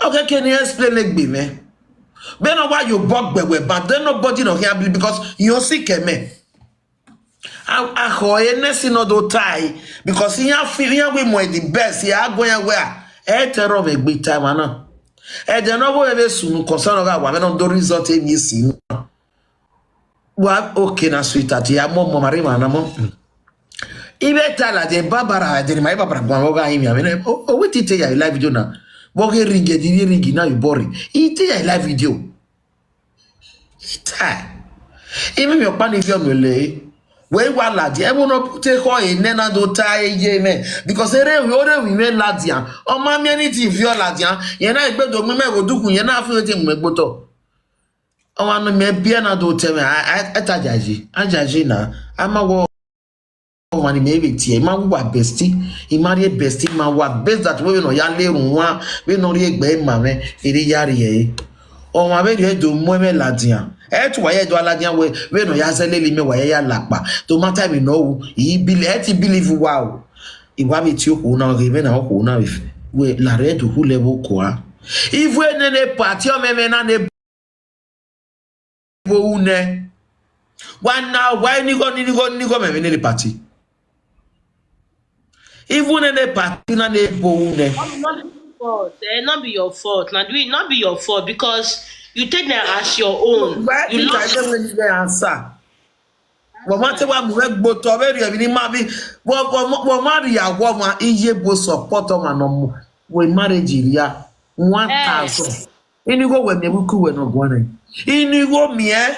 Okay, can you explain like me, man? But no why you bug but then nobody no here because you sick me. I hoye no do tie because you we more the best you are going where tell of a big time ana. The no we soon concern of our no do result in you see. Well, okay na sweetheart ya mom marima na mom. Ibe tala de Barbara de my Barbara gwa him ya me oh what it ya live video na. Boge ringi now you boring. It ya live video. Ita. Even your pan if you no we wa ladi e mo no take ho e nena do tai ye me because ere we men ladi an o ma mi anything fi o ladi an ye na igbedo mi me go dukun ye na afi wetin mo gboto o wa no me bia na do tell me ajaji na ama wo wani me be tie ma wa bestie e marry bestie ma wa best that we no ya le run we no ri egbe ma me ere yari ye o ma be de do mo me ladi an to why do aladian we no ya selele me why ya lapa to matter me no he believe wow e wa be ti o ko na re na o ko na we la red who level ko a if we ne party o me na ne bo une one now why ni go me ne party if we ne party na ne bo une not be your fault now do it not be your fault because you take them as your own. Why you don't answer? What matter what we go to very every maybe what marry a woman iye bo support on no we marriage ya 1000. Inigo we me ku we no go na. Inigo me I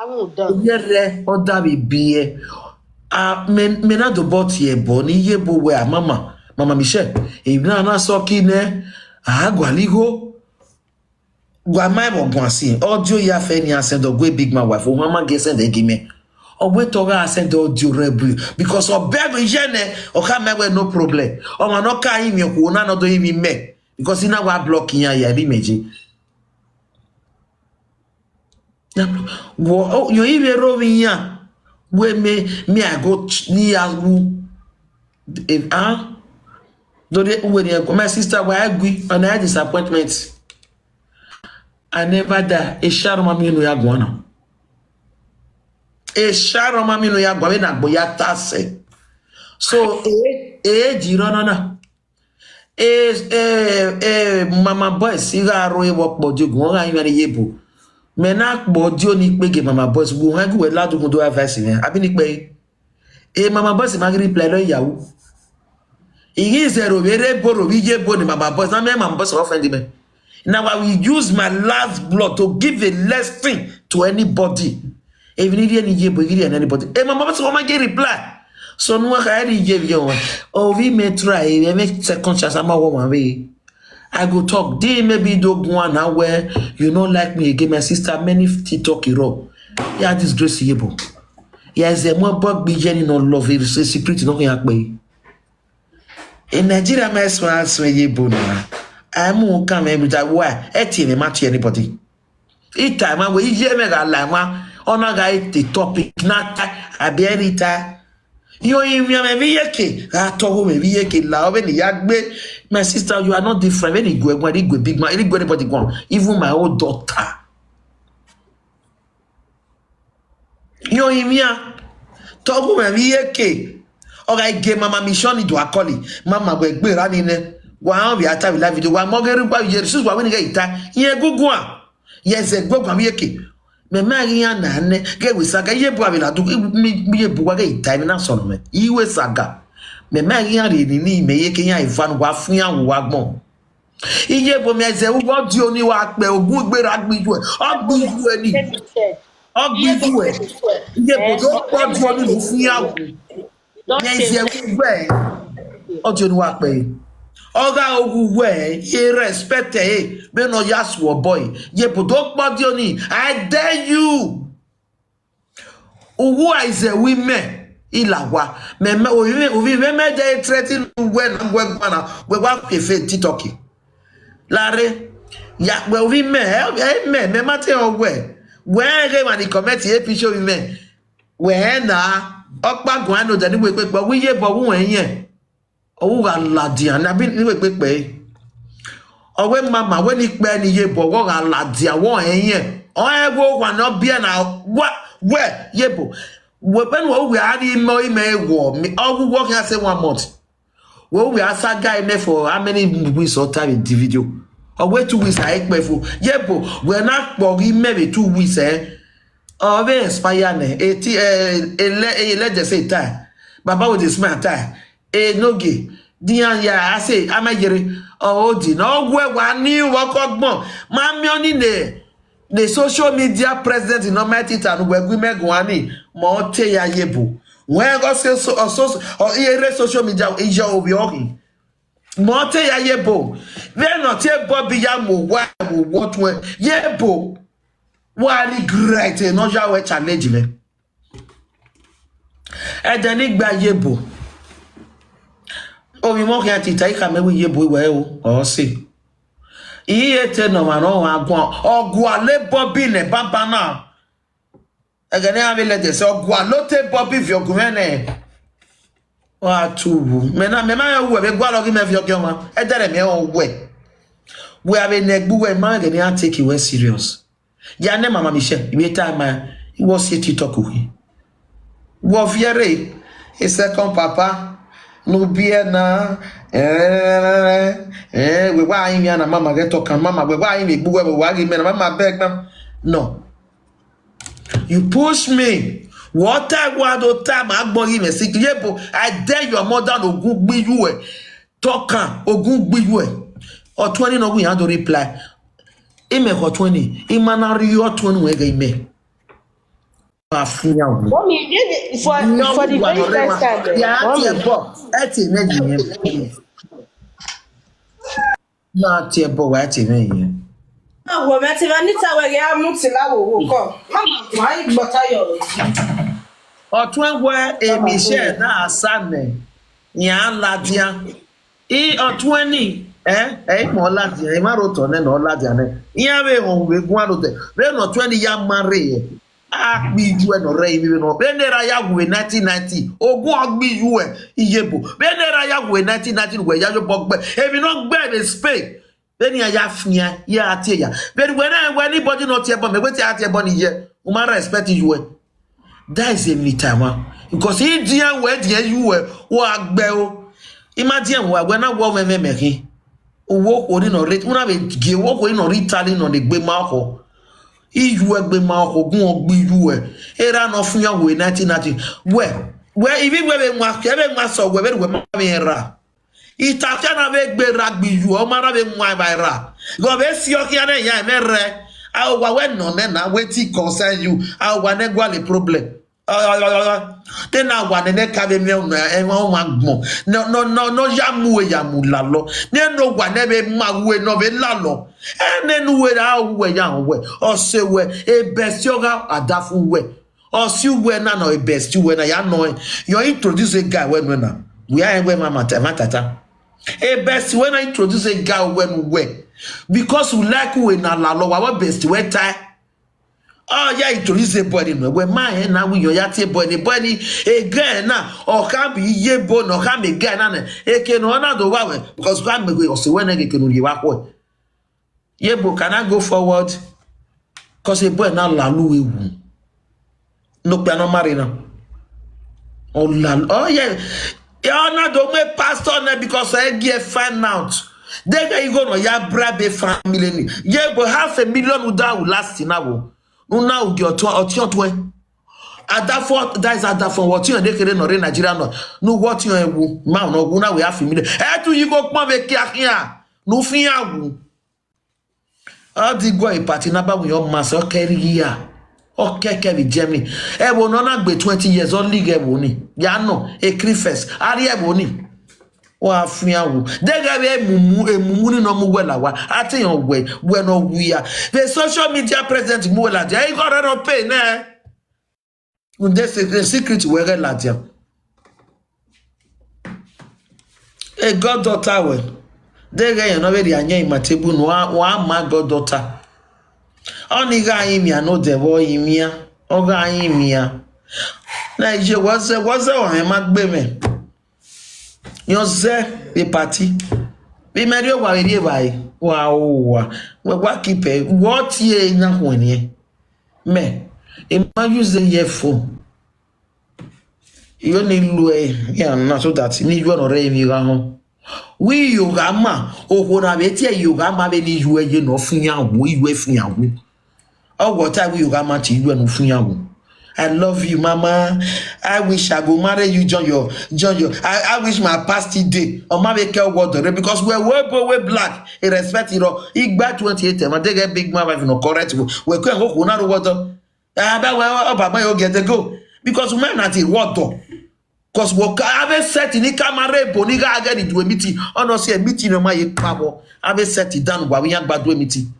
won't done. Yere oda bibie. Me na do bot ye bo ni ye bo we mama Michelle. E na so kine agwaligo gwa mai mo gwansi audio ya fe ni send go big man wife o mama get send e gimme o we to ga send audio rebu because o beg jene o ka me we no problem o ma no ka him ko na no do him me because ina wa block ya bi meji wo yo ibe robi ya we me I go ni agu do de we my sister wa agui and I disappointment I never die. A shadow mami no ya gwana. A shadow mami no ya gwa na gbo ya tase. So jiro na. Mama boy siga ro e wo pojo gun ga yin ye bo. Me na pojo ni pege mama boys wo han gwe ladu gun do advice ni. Abi ni pe mama boys ma gree play lo yawo. Igi zero were boro wi je bo ni mama boys na me mama boys offend me. Now I will use my last blood to give a lesson to anybody. If you need anybody, my mama said, get reply. So no I give you one. Oh, we may try, we make second chance. I'm a woman way. I go talk. They maybe do one now where you don't like me again. My sister many TikTok hero. Yeah, this grace yebo. Yes, a more bug be jenny no love. It's a secret no way. In Nigeria, my smile yebo na. I'm come every time. Why? Me match anybody. Each time I will hear me that lama on a guy the topic not I be any time. You me yeke. I told me yeke la when yagbe. My sister, you are not different. When you go big man, anybody go. Even my old daughter. You me talk me yeke. Okay, get mama mission do a collie. Mama go gbe running. Wa bi ata bi live video wa mo geru pa je Jesus wa we ni ga ita ye gugun a yes e gbogbo mi yeke me ma ri yan na ne ge we saga ye bu abi la du mi ye bu wa ga ita mi na so no me iwe saga me ma ri yan ri ni me yeke yan ifan wa fun yan wa gbon iye bo mi eze u bo di oni wa pe ogun gbera gbiju e ogbiju e ni ogbiju e iye bo do po di oni lu fun yan ni eze u gbe o di oni wa pe Oga ogugwe ye respect me no yaswo boy ye podok bodioni I dare you uwu aize women ilawa me ovi me dey threaten when gwana we wa pefe TikTok lare ya we ovi me mate ogwe when ge man comment ye picture women we na okpagun ano jani we pe we ye bo wu yen owu ga ladian na bi ni we pe Owe mama when ik be ni yebo wo ga ladia wo enye. O ego wa no bia na what where yebo. We pen wo we had mo wo me all work here say 1 month. Wo we asa guy me for how many weeks or time in the video. Or wait 2 weeks I ekpe for yebo we na pogi maybe 2 weeks or be expire ne ele just say time. Baba with this man time. Noge dian ya ase amajere odi no gwe wa ni wokogbon ma mi oni the social media president in Almighty and we megwani mo te ya yebo when go say so ere social media ija obi okin mo te ya yebo we no te Bobby ya mo wa mo what we yebo wa ni great no ja we challenge me e de ni gba yebo o mi mo kan ti tai ka me we yebo we o si iye te no ma no agun ogwa le Bobby ne baba na egene ave le de so ogwa lo te Bobby vi ogun ne wa tubu me ma ya we be gwa lo gi me vi ogun ma e dere me o we ave ne gbu we ma egene a take you serious ya ne mama Michelle we time he was here to talk we wo viere e second papa no biena we wa yin na mama get talk mama we wa yin gbu we wa gi me na mama beg them no you push me what I want to time agbon yi me sick yebo I dare your mother ogun gbi you e talk ogun gbi you e o 20 no we hand to reply e me ko 20 e mana ri o 20 we ga me afunya wo Mommy, for the very first time. ya tie bo e ti me ji na tie bo wa ti me yin Wo me ti vanita we ya muti la wo ko. Mama why gbota yo. Otwen we e Michelle na asane ya ladia e otweni mo ladia e maro to ne no ladia ne ya we on we gun alo te we no 20 ya mare a bi ju e no re bi no be ne ra ya we 1990 ogun agbi ju e iyebo be ne ra ya we 1990 we ya jo bogbe e bi no gbe be Spain Beni ya fia ya atie ya. But when anybody not here but me wait atie boni here. Uma respect you. That is any time because he dia we dia you wo agbe o. Imagine when na wo me meki. Owo ko ni no rate. Una be ge wo ko ni no retali no de gbe ma ko. Iju egbe ma ko gun ogbe you era no fun ya we 1990. Where even we ma so we ma me ra. Itafia na be gbe rugby you o mara be nwa baira go be si okia na ya mere awa we no na weti concern you awa ne gwa le problem then awa ne ka be me na e won wa gbon no ya mu la lo ne no gwa ne be ma we no be la lo ene nu we ra we ya we o se we e best yoga adafu we o si we na no e best we na ya no you introduce a guy when na we are we mama tata a best when I introduce a guy when we because we like we na la lo our best we tie oh yeah introduce a boy no we man na we yo ya tie boy a girl na or can be ye boy no can be guy na e ke no na do wa we because we am we o se when e ke no ye wa ko ye boy can I go forward cause a boy na la lu ewu no pe no marry na oh yeah you not do me pastor na because I get find out. Then you go no ya brabe family. Yeah, but $500,000 would last now. No now get to at that for that is at that for what you dey no Nigeria no what you man no go now we have $500,000. Eh to you go come be here. No fin awu. All the go party na ba we your mass carry here. Okay, Kevin Germany. E wo no na gbe 20 years on league e wo ni. Ya no, e Cliffes. Ari e wo ni. O afia wo. De ga be mumu ni no mu wela wa. Ati yon we no we ya. The social media president mu wela dia. E go no pay na. The secret we re la dia. E god daughter we. De ga yon no be dia anya imatebu no wa ma god daughter. Oni ga imia no devo imia o ga imia na je was o me magbe me yo ze be party We marry wa we bai. Wa keep what ye na woni. Me. E ma use the year for. You need lue ya na so that ni you no re mi ga ho. We yoga ma o na be tie yoga ma be ni you ye no fun ya wo you fun ya wo. Oh, what I will you got to you and Funyago. I love you, Mama. I wish I go marry you, John. I wish my past day or my care water because we're way black. Irrespective, you know, he got 28. I take a big man, no correct. We're going to go now water. Baba, you get to go because men at the water. Because what I have set in the camera, Boniga again into a meeting. Oh, no, see a meeting on my power. I have set it down while we have bad meeting.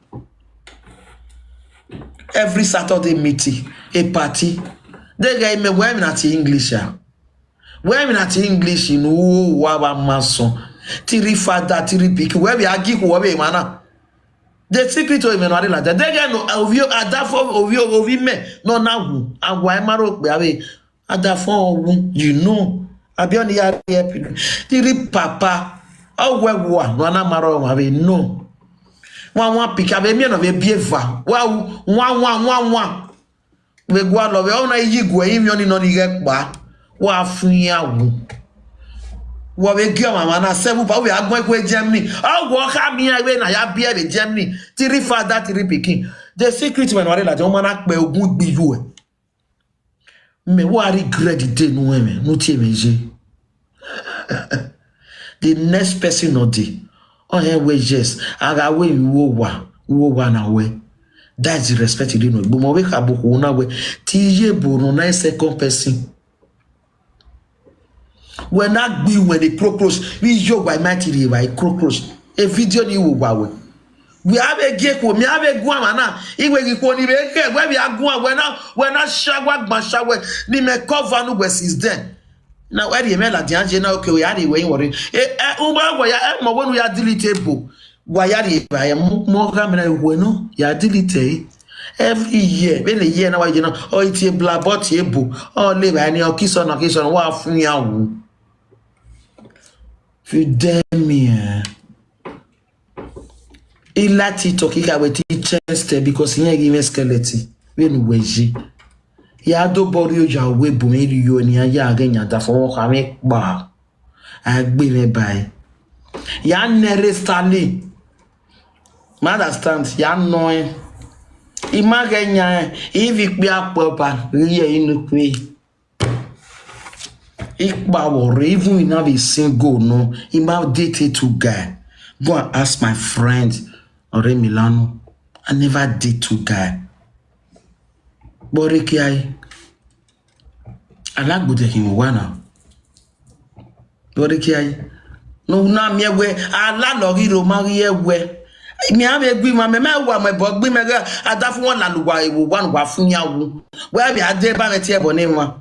Every Saturday meeting, a party. They gave me women at English. Women at English in Wawa Mason. Tiri father, tiri pick. Where we are geek, where we mana. The secret of Emmanuel like that. They get no of you at that form of you me. No now. And why Marok be at that form, you know. I be on the area. Tiri papa. Oh, where one, Rana Maro, no. One pick up a man of a beaver. Wow, one. We go out of your own go in on the get bar. Wa funya. What we give my seven, but we are going to Germany. Oh, walk at me when I have beer in Germany. Tiri father, tiri picking. The secret when I don't want to would be you. Me what regret the day no women, no TMG. The next person not the. Oh, yeah, wages. I got way you one away. That's the respect you know. But we have one way. TJ Bono, 9 second person. When that be when the cockroach, we joke by mighty by cockroach. A video you will. We have a gate for me, have a guamana. Even if you where we are going, when I shower, my shower, ni me cover no west is then. Now, where the email at the engine, okay, we are the way worried. When we are deletable, why are you by a more camera? Bueno, you are deleted every year. When a year now, you know, oh, it's a blah bot able, oh, live any occasion, what from you. If you damn me, he let it talk with chest because he gave me skeleton. When we ya do body ya we bu me you ni ya again ya da fo ka me ba agbe me bai ya nere stali understand ya no imagenya if pe apopa rie inu pe ikba wo even in have a single no ima dated to guy go and ask my friend Ore Milano I never date to guy Borikiai alagbote him wana Borikiai no na me we ala lori ro mari ewe mi ave gbi ma me wa me bo gbi me ga adafu won la luwa ewo wan wa fun yawo we bi ade ba me tie bo ni ma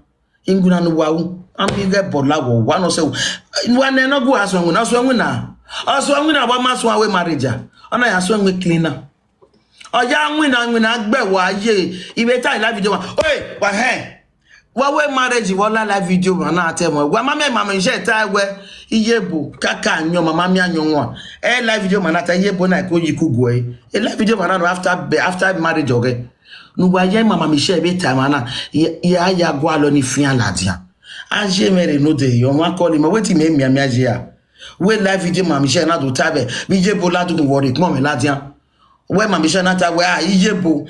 inguna no wa wu am bi ge bo lawo wa no se wa ne no go aso na so nwina ba ma so awe marriage ona ya so nwe cleaner oja nwina agbewo aye ibe ta live video oi wa wa we marriage wala live video na atemo wa mama nse ta we iyebo kaka anyo mama mi anyo won live video na ta iyebo na ko yikugo live video na after marriage oge nu wa ye mama mi share be time na ya gwa lo ni fin aladia aje mere no de yo wa call me wetin me mi aje ya we live video mama share na do tabe bi iyebo la do worry mo me ladia we mama share na ta we iyebo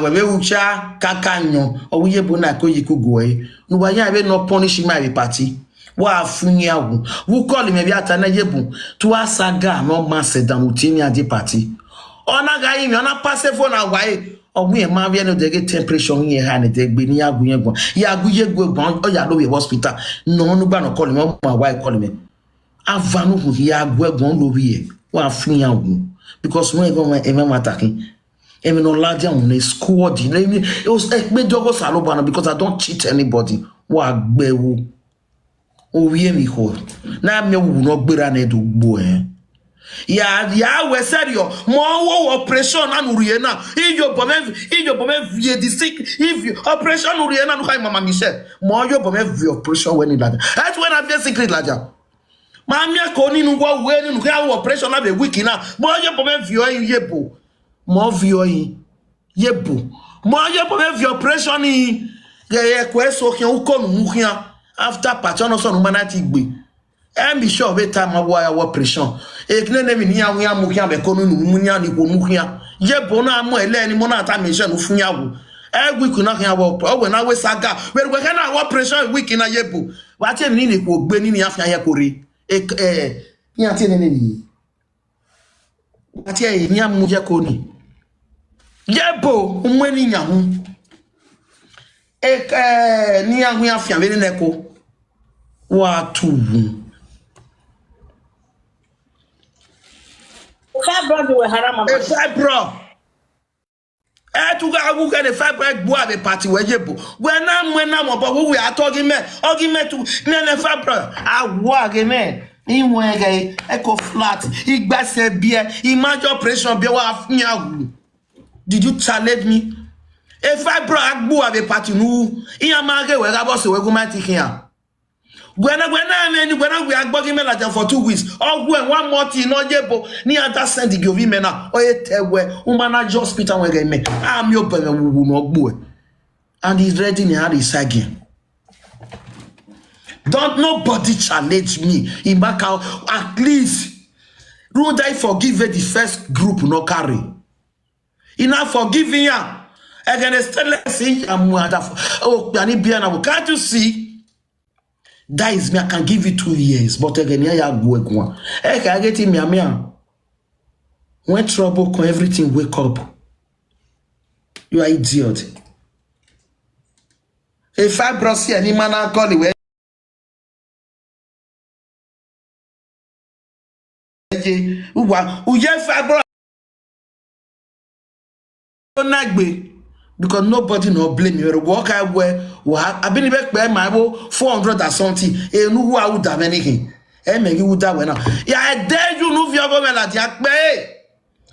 we ucha kakanyo o iyebo na ko yikugo nu wa ya be no punish my party wa funya wu call me bi atana iyebo to asaga no ma sedan utini ade party ona ga yin ona pass phone awai ogun e ma bi no de get temperature yin ha ne de gbe ni agun yen gbon ya agun ye gbon o ya lo we hospital no nu gba no call me ma why call me avanu hu ya agun egbon lo bi e wa funya because when go e ma attacking e me no ladi on the squad it was me dogo salobana because I don't cheat anybody wa gbewo o wie mi ho na me wu no gbera na do gbo ya we serio mo wo operation anurie na ijo bome vie the sick if you operation anurie na no kai mama Michelle mo yo bome vie operation when it like that's when I feel secret laja Mamia koni nu wa we nu ka operation na be week na. Mo ye po me vio yebo. Mo vio yebo. Mo ye po me vio operation ni ye kweso kian ukonu mukian after patron so no manati gbe. I'm be sure be time wa operation. E kne mi ni awon mukian be konu nu munya ni ko mukian. Yebo na mo ele ni mo na ta mission ufunya wo. Week na kian wo o na we saga. We na operation week na yebo. Wa tie ni ko gbe ni afia ye kore. Ni ati ni ati ni amu je ko ni yebo umweni nyahu ni ahu afia be ni ko wa tuwu Fibro we harama fibro tu ga agu ga the fibro gbo ave party we yebo we na mo bo we atogi me tu ne fibro awu age me Inwege echo flat igbase bie imagine operation bie wa afunyawu. Did you challenge me? If I bro agbo ave party nu iyamage we ga boss we go ma tikin gwena me we agbogi me la for 2 weeks ogwe one more thing no jebo ni ata send give me na oye tewe umana hospital we ga me am yo be wu no ogbo and he's ready in hard is again. Don't nobody challenge me. Imaka, at least, would I forgive the first group no carry? Enough forgiving ya. Again, can't you see? That is me. I can give you 2 years, but again, I go. I get in me. When trouble come, everything wake up. You are idiot. If I brought see any man, I call it. Because nobody no blame you. Walk I wear. I've been back by my 400 or something. And who I would have anything. And make you would have now. Yeah, I dare you move your government at yak bay.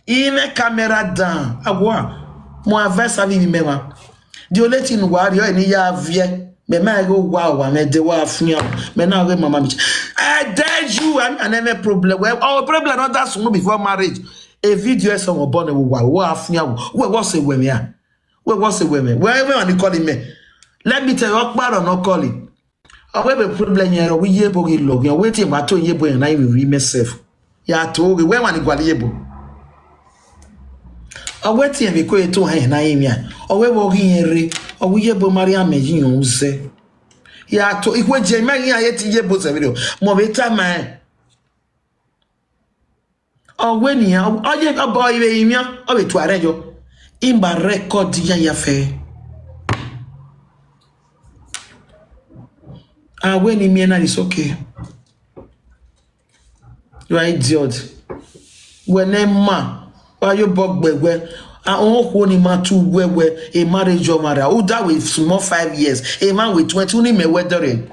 In a camera down. I want more adversary remember. The only thing warrior in your view. Me go wow, me de wa funya. Me now go mama. I dare you and any problem. Well, our problem not that soon before marriage. A video is someone born wa funya. Where was it when ya? Where was it when? Wherever you calling me. Let me tell you what part or not calling. However, problem here we ye bogi log. You waiting ma to ye boy and I will re myself. Ya to where man go yebo. I waiting be ko to han na yemia. O we bogi here. Owiye bo Maria meji yon se ya to ikwe jema yin ayeti ye bo se video mo be ta man owe ni oje ka boy be yimia o be to arejo imba record ya fe when ni me na is okay. You are idiot. When ma why you bog begwe ni man too where a marriage or marriage. Who that with small 5 years? A man with 20 only me weathering.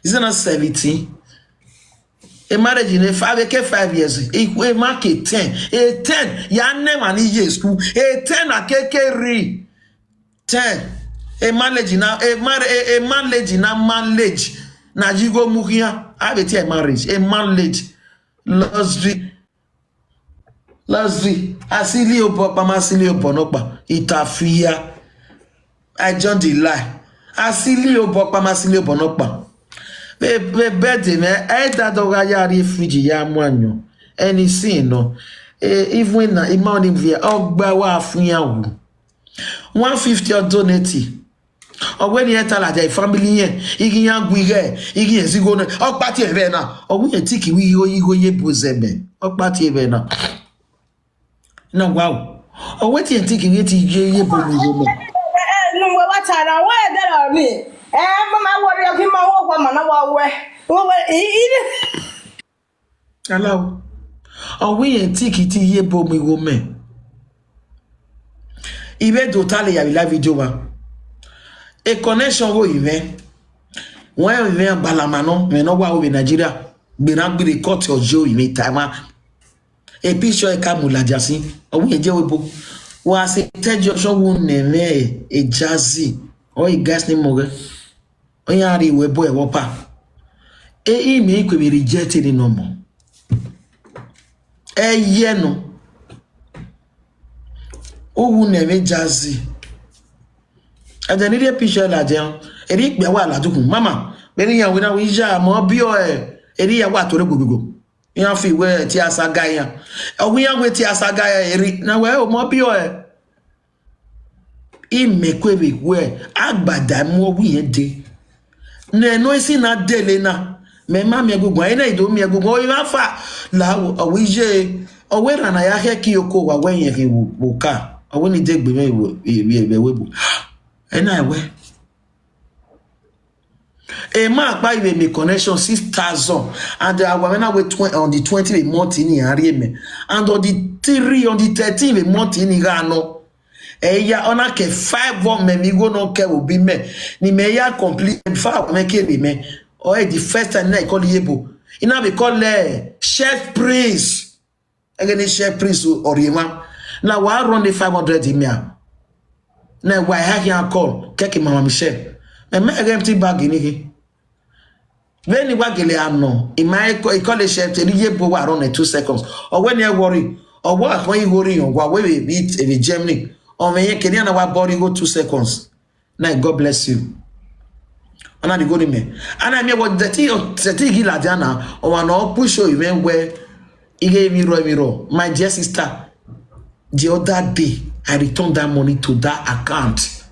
Isn't that 17? A marriage in a 5 years. A market 10. A 10. Ya name and years. A 10 a kekeri. 10. A marriage now. A marriage now. Marriage. Na jigo mukia. I bet a marriage. A marriage. Lastly, asili opo pa masili opo nopa itafia. I don't lie. Asili opo pa masili opo nopa. Be bede me e da doga ya refugee ya mwanyo. Any sin no. Even na imani via ogba wa fun yawo. 150 or donate. Or when you tell a family yen, igi yan guire, igi yen zigo na. O party ebe na. O we tiki wi go ye bozebe. O party ebe na. No wow. Oh what you thinking it ye bo mi go. No what I where there me. Mama worry him ma wo ma na wa we. Wo Hello. Oh we thinking it ye bo mi go me. Ibe totally ya la video wa. A connection wo ibe. When we en balamano, me no wa o Nigeria. Be na be record your joy me time. A picture e kamula jasi owo eje webo wa se tejo so won neme e jazzy o e gas ni moge o ya ri webo e wopa ime could be rejected in no more. Yeno. Oh, never jazzy. And then the picture la down. Eric be wala do mama. Very young when we ja more bio Eria what to go. You have to wear Tiasa Gaia. We are with Tiasa Gaia Eric. Now, well, more bio. Ime kwebi we agbada mo wi ede na no isi na dele na me ma mi agugun ina ido mi agugun o ma fa la o je o we na ya he ki oko wa we yen ki wo ka o we ni de gbe me we bu ena we e ma pa ibe me connection 6,000 and I when we on the 20 month in ari me and on the 3 on the 13 month in Ghana. Eya ona ke 5 one me go no ke obi me ni me ya complete 5 me ke be me o the first time na call yebo ina be call chef prince again chef prince oriema na wa run the 500 in me na why ha can call keke mama Michelle me empty bag ni ke when you wagele ano in my call the chef tell yebo wa run 2 seconds or when you worry or what when you worry on what we beat in Germany. Oh, me Kenya na wa body go 2 seconds. Now God bless you. And I go to me. And I mean what the thing gila diana or no push you even where he gave me raw. My dear sister, the other day I returned that money to that account.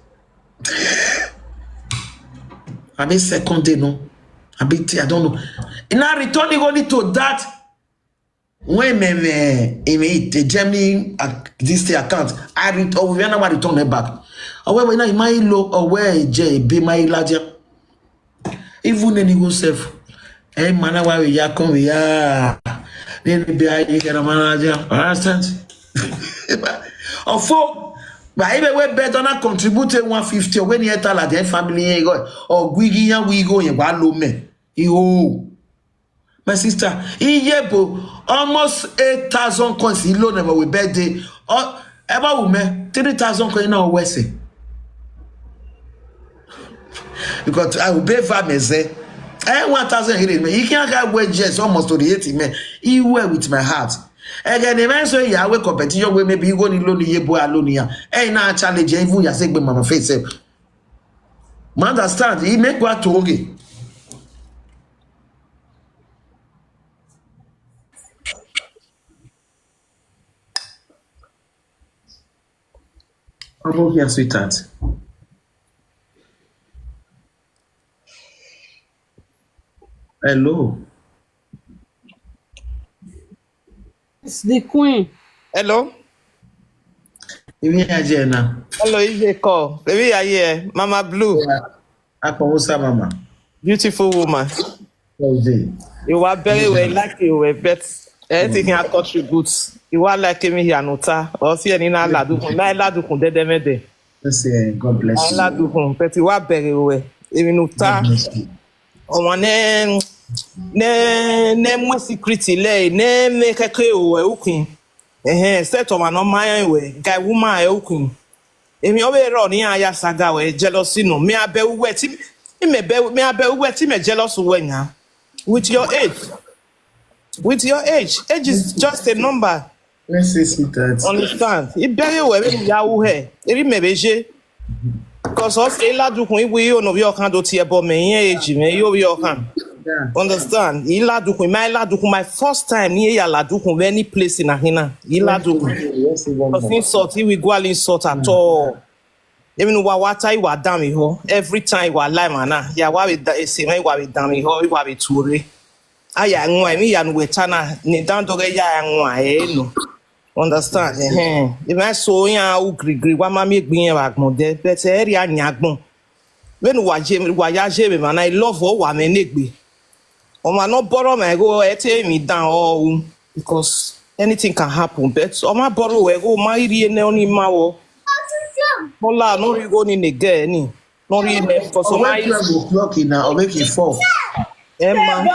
I mean second day no. I don't know. And I returned the money to that. When the Germany this account, I return it back. However, now my low or where J be my larger. Even any go self. Hey man, why we ya come we ya? Then be I get a manager. Understand? Or for but even we better not contribute 150 when you tell at the family or we go in one low me. You. My sister, almost 8,000 coins. He loan never we birthday. Or ever woman 3,000 coins now West. Because I will pay for me say, 1,000 here. He can't get wages almost to the 80 man. He wear with my heart. Again, the man say ya we competition where maybe you go ni loan ye boy alone here. Hey now challenge even ya say mama face. Man understand? He make what to okay. I'm here, sweetheart. Hello. It's the queen. Hello. Hello, Ije call. Baby, are here. Mama Blue. Apomusa mama. Beautiful woman. You are very well like you were bet. Anything can contribute. You are like me here, Nota. Or see any ladukun. Na ladukun dedemede. God bless you. Ladukun. But you are very well. Even Nota. O ne mo secret le ne me keke o ukun. Set o ma no man we. Guy woman e ukun. Emi o be ro ni aya saga we jealousy no. Me abewu we ti me abewu we ti me jealous we nya. With your age. With your age is just a number. Let's see that. Understand? If very well, yahu he. If me beje, because us iladukun iwe yo no bi okan do ti ebo me age me yo bi okan. Understand? Iladukun my first time ni ya ladukun any place in Ahina. Iladukun. Because insult we go all insult at all. Even wata iwa dami ho. Every time iwa lie mana. Ya wa we say me wa we dami ho, iwa we ture. Aya nwa mi ya nwetana ni dandoge ya nwa no. Understand? If I saw ya ugrigri wa mami egbin wa gbon de but area ni agbon. When wa ya jebe man I love o wa me negbe. O ma no borrow my go ete mi down all because anything can happen but o ma borrow we go ma iri ne oni ma wo. Mola no ri go ni nege ni. No ri ne for so my 12 o'clock now or make it 4. Emma.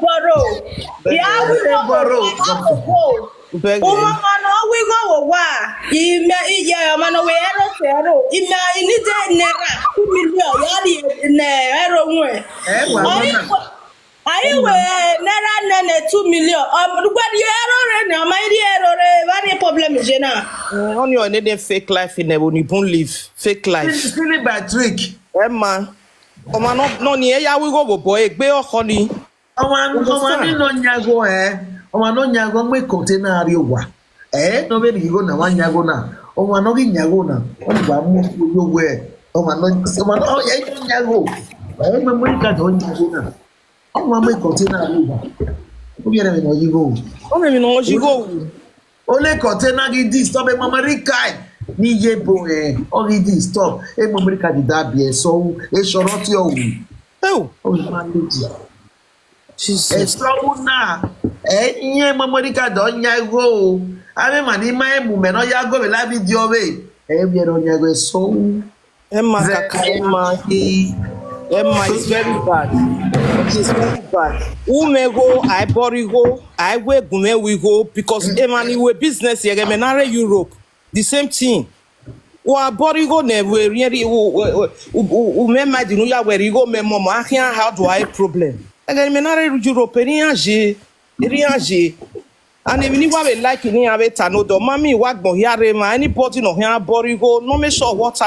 Borrow. Yeah, we borrow. We go wa. Ime yeah man we ero fero. Ina inide nera 2 million. Yari ne ero nwe. Ayi we nera nene 2 million. What the error na my error very problem is na. On your any fake life in the when you live fake life. Still by trick. Emma. Ọmọ no ni eya we go boy egbe oko ni. Ọmọ ni no nyago ọmọ no nyago mwe container ari owa. No be go na wan nyago na. Ọmọ no gi nyago na. O gba mu yo we. Ọmọ no ye nyago. Me mwe ka do nyago na. Ọmọ mwe container ari owa. O yere me no yigo. O me no yigo. Ole container gi dis stop e mama rikai. Ni yebo already stop. E mama rikai di da bi e so e soro ti o wu. O ma leji. Jesus. Na ihe mamorika do nyago ave mani mai mu me no yago be la video we biere onyago so Emma kaka Emma is very bad. It's very bad. Umego I borigo I we gume we go because Emma ni we business ye menare Europe the same thing. Wa borigo ne we really u me madinu ya we rigo me momo ahia how do I problem. Again, menare Europe reage. And even if I like ni ave tano do mami wa gbon hiare ma anybody no here borigo no me sure what